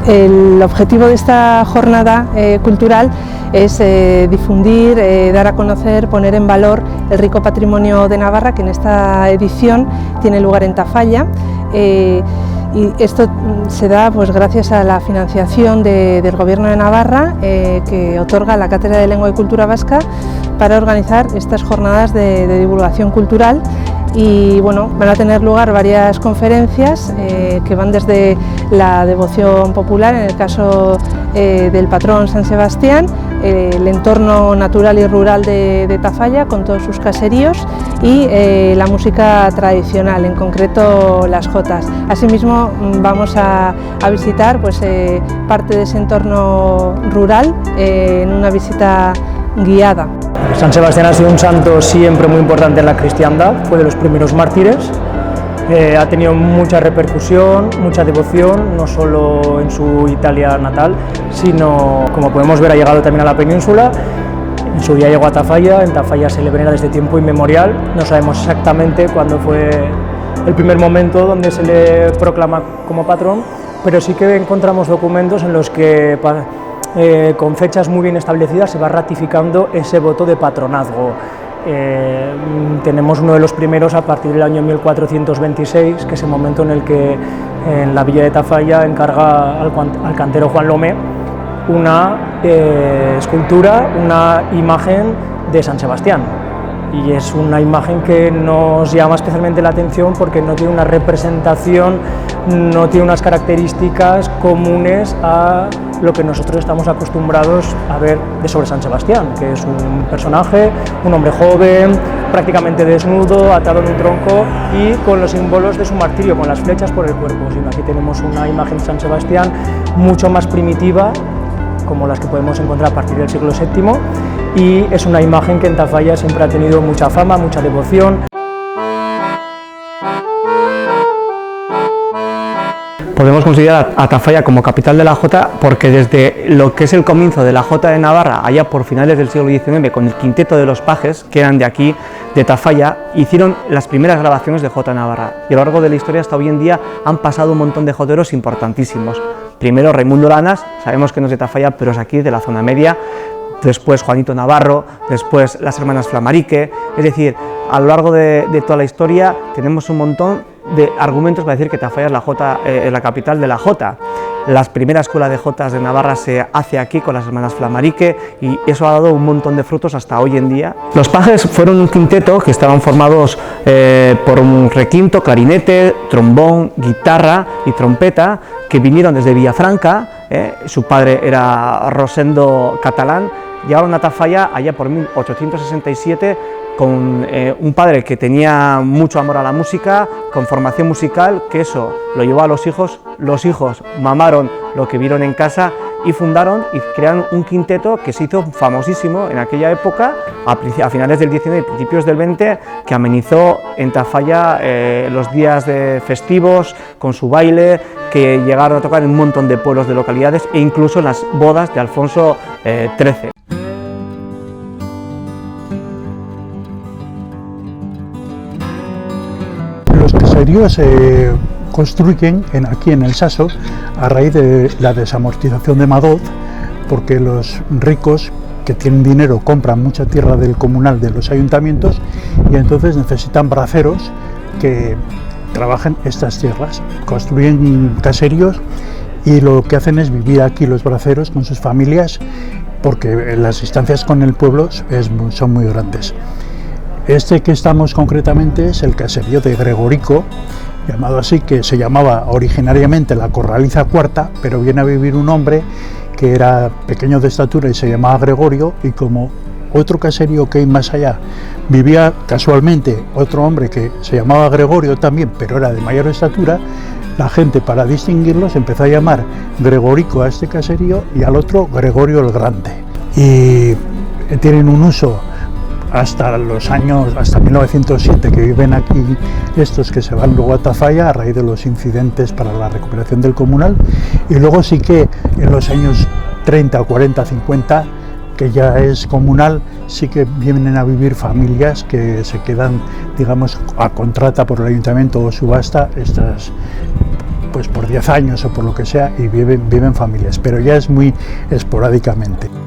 El objetivo de esta jornada cultural es difundir, dar a conocer, poner en valor el rico patrimonio de Navarra, que en esta edición tiene lugar en Tafalla. Y esto se da pues gracias a la financiación del Gobierno de Navarra, que otorga la Cátedra de Lengua y Cultura Vasca para organizar estas jornadas de divulgación cultural. Y bueno, van a tener lugar varias conferencias que van desde la devoción popular, en el caso del patrón San Sebastián, el entorno natural y rural de Tafalla con todos sus caseríos y la música tradicional, en concreto las jotas. Asimismo vamos a visitar pues, parte de ese entorno rural en una visita guiada. San Sebastián ha sido un santo siempre muy importante en la cristiandad, fue de los primeros mártires, ha tenido mucha repercusión, mucha devoción, no solo en su Italia natal, sino, como podemos ver, ha llegado también a la península. En su día llegó a Tafalla, en Tafalla se le venera desde tiempo inmemorial, no sabemos exactamente cuándo fue el primer momento donde se le proclama como patrón, pero sí que encontramos documentos en los que con fechas muy bien establecidas se va ratificando ese voto de patronazgo. Tenemos uno de los primeros a partir del año 1426, que es el momento en el que en la villa de Tafalla encarga al cantero Juan Lomé una escultura, una imagen de San Sebastián. Y es una imagen que nos llama especialmente la atención porque no tiene una representación, no tiene unas características comunes a lo que nosotros estamos acostumbrados a ver sobre San Sebastián, que es un personaje, un hombre joven, prácticamente desnudo, atado en un tronco y con los símbolos de su martirio, con las flechas por el cuerpo. Sino aquí tenemos una imagen de San Sebastián mucho más primitiva, como las que podemos encontrar a partir del siglo VII, y es una imagen que en Tafalla siempre ha tenido mucha fama, mucha devoción. Podemos considerar a Tafalla como capital de la jota porque desde lo que es el comienzo de la jota de Navarra, allá por finales del siglo XIX, con el quinteto de los pajes, que eran de aquí, de Tafalla, hicieron las primeras grabaciones de jota Navarra. Y a lo largo de la historia hasta hoy en día han pasado un montón de joteros importantísimos. Primero Raimundo Lanas, sabemos que no es de Tafalla, pero es aquí, de la zona media. Después Juanito Navarro, después las hermanas Flamarique. Es decir, a lo largo de toda la historia tenemos un montón de argumentos para decir que Tafalla es la capital de la jota. La primera escuela de jotas de Navarra se hace aquí con las hermanas Flamarique y eso ha dado un montón de frutos hasta hoy en día. Los pajes fueron un quinteto que estaban formados por un requinto, clarinete, trombón, guitarra y trompeta, que vinieron desde Villafranca. Su padre era Rosendo Catalán. Llegaron a Tafalla allá por 1867 con un padre que tenía mucho amor a la música, con formación musical, que eso lo llevó a los hijos mamaron lo que vieron en casa y fundaron y crearon un quinteto que se hizo famosísimo en aquella época, a finales del 19 y principios del 20, que amenizó en Tafalla los días de festivos con su baile, que llegaron a tocar en un montón de pueblos, de localidades e incluso en las bodas de Alfonso XIII. Los caseríos se construyen aquí en el Saso a raíz de la desamortización de Madoz, porque los ricos que tienen dinero compran mucha tierra del comunal de los ayuntamientos y entonces necesitan braceros que trabajen estas tierras, construyen caseríos y lo que hacen es vivir aquí los braceros con sus familias porque las distancias con el pueblo son muy grandes. Este que estamos concretamente es el caserío de Gregorico, llamado así, que se llamaba originariamente la Corraliza Cuarta, pero viene a vivir un hombre que era pequeño de estatura y se llamaba Gregorio, y como otro caserío que hay más allá vivía casualmente otro hombre que se llamaba Gregorio también, pero era de mayor estatura, la gente, para distinguirlos, empezó a llamar Gregorico a este caserío y al otro Gregorio el Grande. Y tienen un uso hasta 1907, que viven aquí estos que se van luego a Tafalla a raíz de los incidentes para la recuperación del comunal, y luego sí que en los años 30, 40, 50, que ya es comunal, sí que vienen a vivir familias que se quedan, digamos, a contrata por el ayuntamiento o subasta pues por 10 años o por lo que sea, y viven familias, pero ya es muy esporádicamente.